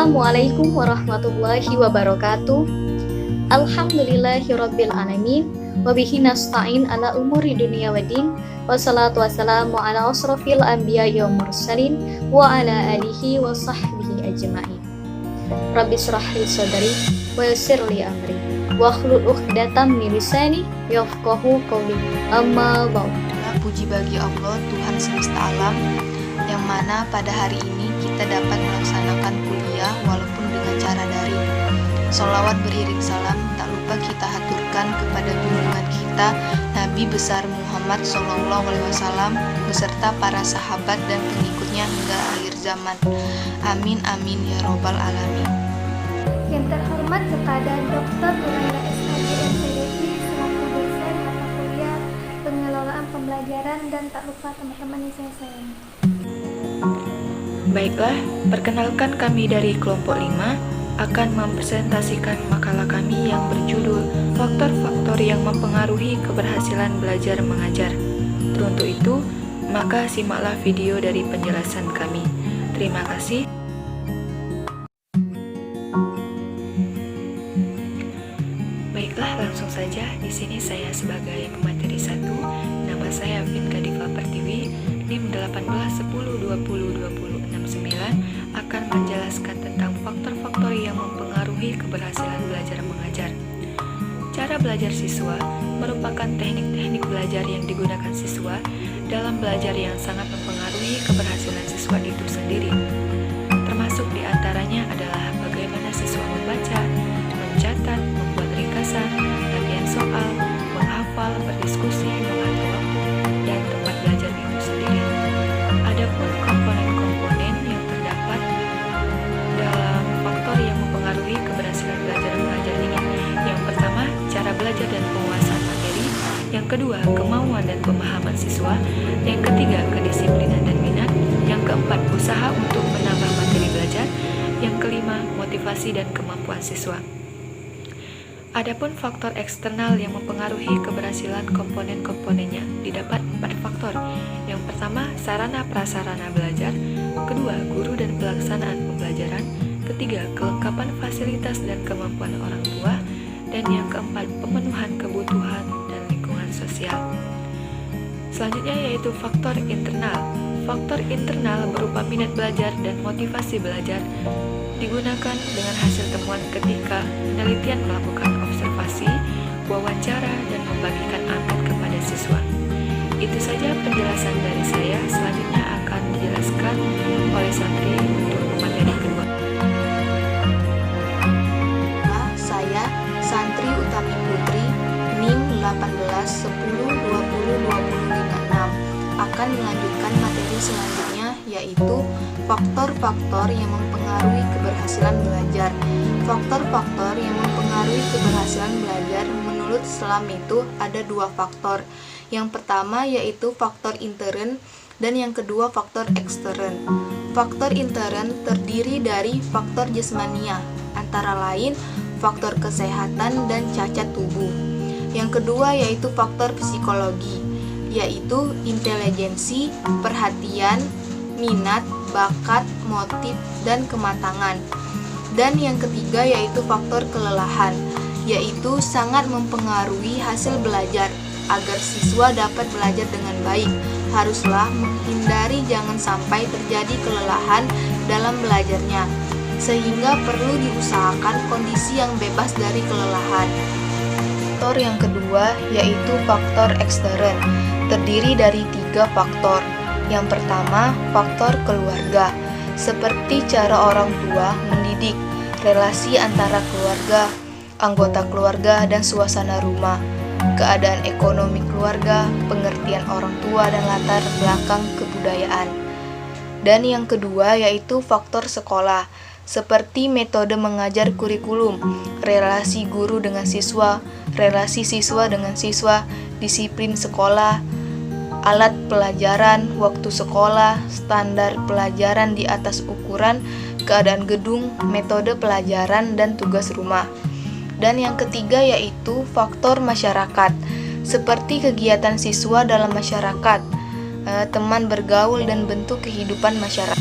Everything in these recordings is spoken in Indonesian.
Assalamualaikum warahmatullahi wabarakatuh. Alhamdulillahirabbil alamin wa bihi nasta'in ala umuri dunya waddin. Wassalatu wassalamu ala asrofil anbiya'i wal mursalin wa ala alihi wa sahbihi ajma'in. Rabbi shrah li sadri wa yassir li amri wa hlul 'uqdatam min lisani yafqahu qawli. Amma ba'd. Puji bagi Allah, Tuhan semesta alam, yang mana pada hari ini kita dapat melaksanakan kuliah walaupun dengan cara daring. Sholawat beriring salam tak lupa kita haturkan kepada junjungan kita Nabi besar Muhammad SAW beserta para sahabat dan pengikutnya hingga akhir zaman. Amin amin ya robbal alamin. Yang terhormat kepada Dr. Huraira SHG MPDI selaku dosen mata kuliah pengelolaan pembelajaran, dan tak lupa teman-teman yang saya sayangi. Baiklah, perkenalkan kami dari kelompok 5 akan mempresentasikan makalah kami yang berjudul Faktor-faktor yang mempengaruhi keberhasilan belajar mengajar. Teruntuk itu, maka simaklah video dari penjelasan kami. Terima kasih. Baiklah, langsung saja. Di sini saya sebagai pemateri 1. Nama saya Vin Kadifa Pertiwi, NIM 18/10/20/2069 akan menjelaskan tentang faktor-faktor yang mempengaruhi keberhasilan belajar mengajar. Cara belajar siswa merupakan teknik-teknik belajar yang digunakan siswa dalam belajar yang sangat mempengaruhi keberhasilan siswa itu sendiri. Termasuk diantaranya adalah bagaimana siswa membaca, mencatat, membuat ringkasan, latihan soal, menghafal, berdiskusi, mengatur waktu, dan tempat belajar itu sendiri. Adapun komponen-komponen yang terdapat dalam faktor yang mempengaruhi keberhasilan belajar mengajar ini. Yang pertama, cara belajar dan penguasaan materi. Yang kedua, kemauan dan pemahaman siswa. Yang ketiga, kedisiplinan dan minat. Yang keempat, usaha untuk menambah materi belajar. Yang kelima, motivasi dan kemampuan siswa. Adapun faktor eksternal yang mempengaruhi keberhasilan komponen-komponennya didapat 4 faktor. Yang pertama, sarana prasarana belajar. Kedua, guru dan pelaksanaan pembelajaran. Ketiga, kelengkapan fasilitas dan kemampuan orang tua. Dan yang keempat, pemenuhan kebutuhan dan lingkungan sosial. Selanjutnya yaitu faktor internal. Faktor internal berupa minat belajar dan motivasi belajar digunakan dengan hasil temuan ketika penelitian melakukan observasi, wawancara, dan membagikan angkat kepada siswa. Itu saja penjelasan dari saya. Selanjutnya akan dijelaskan oleh Santri untuk materi kedua. Saya Santri Utami Putri, NIM 18/10/20/2056 akan melanjutkan materi selanjutnya, yaitu faktor-faktor yang mempengaruhi keberhasilan belajar. Faktor-faktor yang mempengaruhi keberhasilan belajar menurut Islam itu ada 2 faktor. Yang pertama yaitu faktor intern dan yang kedua faktor ekstern. Faktor intern terdiri dari faktor jasmania, antara lain faktor kesehatan dan cacat tubuh. Yang kedua yaitu faktor psikologi, yaitu intelijensi, perhatian, minat, bakat, motif, dan kematangan. Dan yang ketiga yaitu faktor kelelahan, yaitu sangat mempengaruhi hasil belajar. Agar siswa dapat belajar dengan baik, haruslah menghindari jangan sampai terjadi kelelahan dalam belajarnya, sehingga perlu diusahakan kondisi yang bebas dari kelelahan. Faktor yang kedua yaitu faktor ekstern, terdiri dari 3 faktor. Yang pertama, faktor keluarga, seperti cara orang tua mendidik, relasi antara keluarga, anggota keluarga, dan suasana rumah, keadaan ekonomi keluarga, pengertian orang tua, dan latar belakang kebudayaan. Dan yang kedua yaitu faktor sekolah, seperti metode mengajar kurikulum, relasi guru dengan siswa, relasi siswa dengan siswa, disiplin sekolah, alat pelajaran, waktu sekolah, standar pelajaran di atas ukuran, keadaan gedung, metode pelajaran, dan tugas rumah. Dan yang ketiga yaitu faktor masyarakat, seperti kegiatan siswa dalam masyarakat, teman bergaul, dan bentuk kehidupan masyarakat.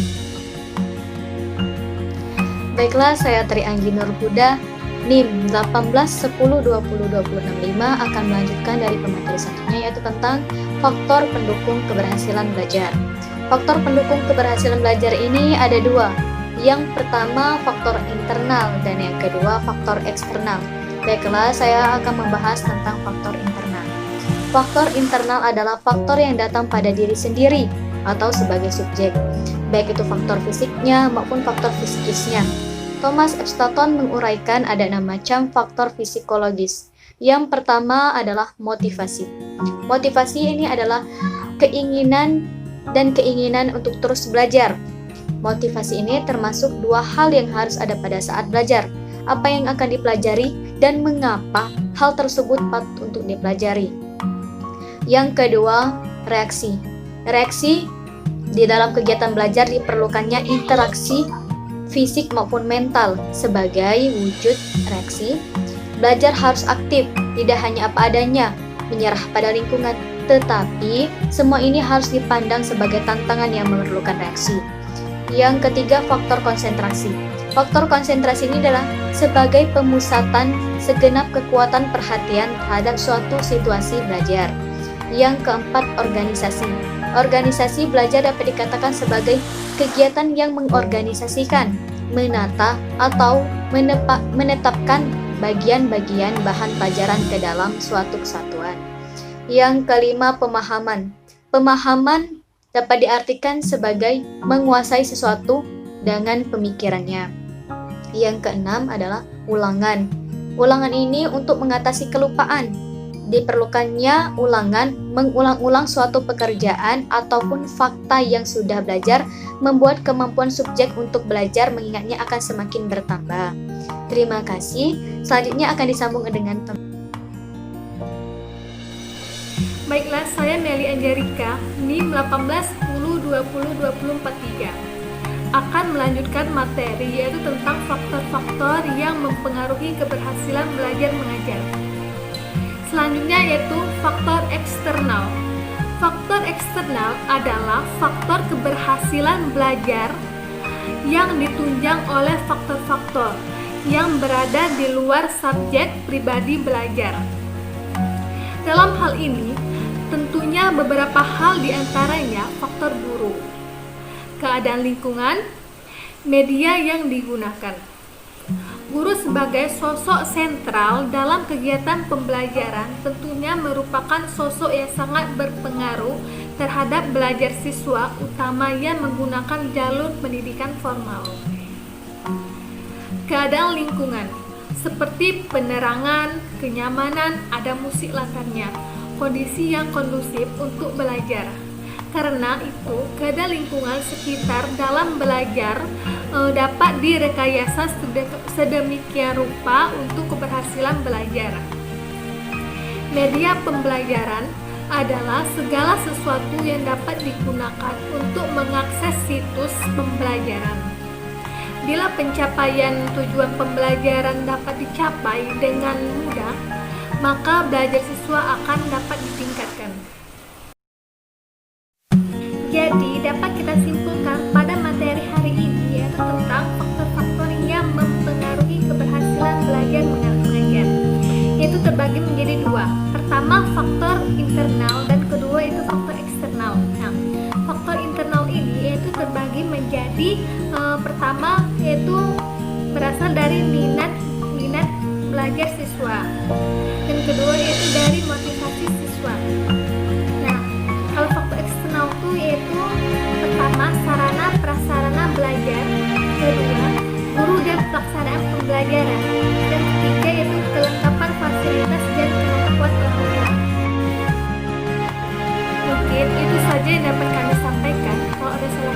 Baiklah, saya Tri Anggi Nur Huda, NIM 1810202065 akan melanjutkan dari pemateri selanjutnya, yaitu tentang faktor pendukung keberhasilan belajar. Faktor pendukung keberhasilan belajar ini ada dua. Yang pertama faktor internal dan yang kedua faktor eksternal. Baiklah, saya akan membahas tentang faktor internal. Faktor internal adalah faktor yang datang pada diri sendiri atau sebagai subjek, baik itu faktor fisiknya maupun faktor psikisnya. Thomas Epstein menguraikan ada 6 macam faktor psikologis. Yang pertama adalah motivasi. Motivasi ini adalah keinginan untuk terus belajar. Motivasi ini termasuk dua hal yang harus ada pada saat belajar. Apa yang akan dipelajari dan mengapa hal tersebut patut untuk dipelajari. Yang kedua, reaksi. Reaksi di dalam kegiatan belajar diperlukannya interaksi fisik maupun mental. Sebagai wujud reaksi, belajar harus aktif, tidak hanya apa adanya, menyerah pada lingkungan, tetapi semua ini harus dipandang sebagai tantangan yang memerlukan reaksi. Yang ketiga, faktor konsentrasi. Faktor konsentrasi ini adalah sebagai pemusatan segenap kekuatan perhatian terhadap suatu situasi belajar. Yang keempat, organisasi. Organisasi belajar dapat dikatakan sebagai kegiatan yang mengorganisasikan, menata, atau menetapkan bagian-bagian bahan pelajaran ke dalam suatu kesatuan. Yang kelima, pemahaman. Pemahaman dapat diartikan sebagai menguasai sesuatu dengan pemikirannya. Yang keenam adalah ulangan. Ulangan ini untuk mengatasi kelupaan. Diperlukannya ulangan, mengulang-ulang suatu pekerjaan ataupun fakta yang sudah belajar, membuat kemampuan subjek untuk belajar mengingatnya akan semakin bertambah. Terima kasih. Selanjutnya akan disambung dengan Baiklah, saya Meli Anjarika, NIM 1810202043 akan melanjutkan materi yaitu tentang faktor-faktor yang mempengaruhi keberhasilan belajar mengajar. Selanjutnya yaitu faktor eksternal. Faktor eksternal adalah faktor keberhasilan belajar yang ditunjang oleh faktor-faktor yang berada di luar subjek pribadi belajar. Dalam hal ini, tentunya beberapa hal diantaranya faktor guru, keadaan lingkungan, media yang digunakan. Guru sebagai sosok sentral dalam kegiatan pembelajaran tentunya merupakan sosok yang sangat berpengaruh terhadap belajar siswa, utamanya menggunakan jalur pendidikan formal. Keadaan lingkungan seperti penerangan, kenyamanan, ada musik latarnya, kondisi yang kondusif untuk belajar. Karena itu, keadaan lingkungan sekitar dalam belajar dapat direkayasa sedemikian rupa untuk keberhasilan belajar. Media pembelajaran adalah segala sesuatu yang dapat digunakan untuk mengakses situs pembelajaran. Bila pencapaian tujuan pembelajaran dapat dicapai dengan mudah, maka belajar siswa akan dapat ditingkatkan. Jadi, dapat kita simpulkan pada materi hari ini yaitu tentang faktor-faktor yang mempengaruhi keberhasilan belajar mengajar. Yaitu terbagi menjadi dua. Pertama, faktor internal dan kedua itu faktor eksternal. Nah, faktor internal ini yaitu terbagi menjadi pertama yaitu berasal dari minat belajar siswa. Dan kedua yaitu dari motivasi siswa. Nah, kalau faktor eksternal itu yaitu pertama sarana prasarana belajar, kedua guru dan pelaksanaan pembelajaran, dan ketiga yaitu kelengkapan fasilitas dan kemampuan orang tua. Mungkin itu saja yang dapat kami sampaikan. Kalau ada salah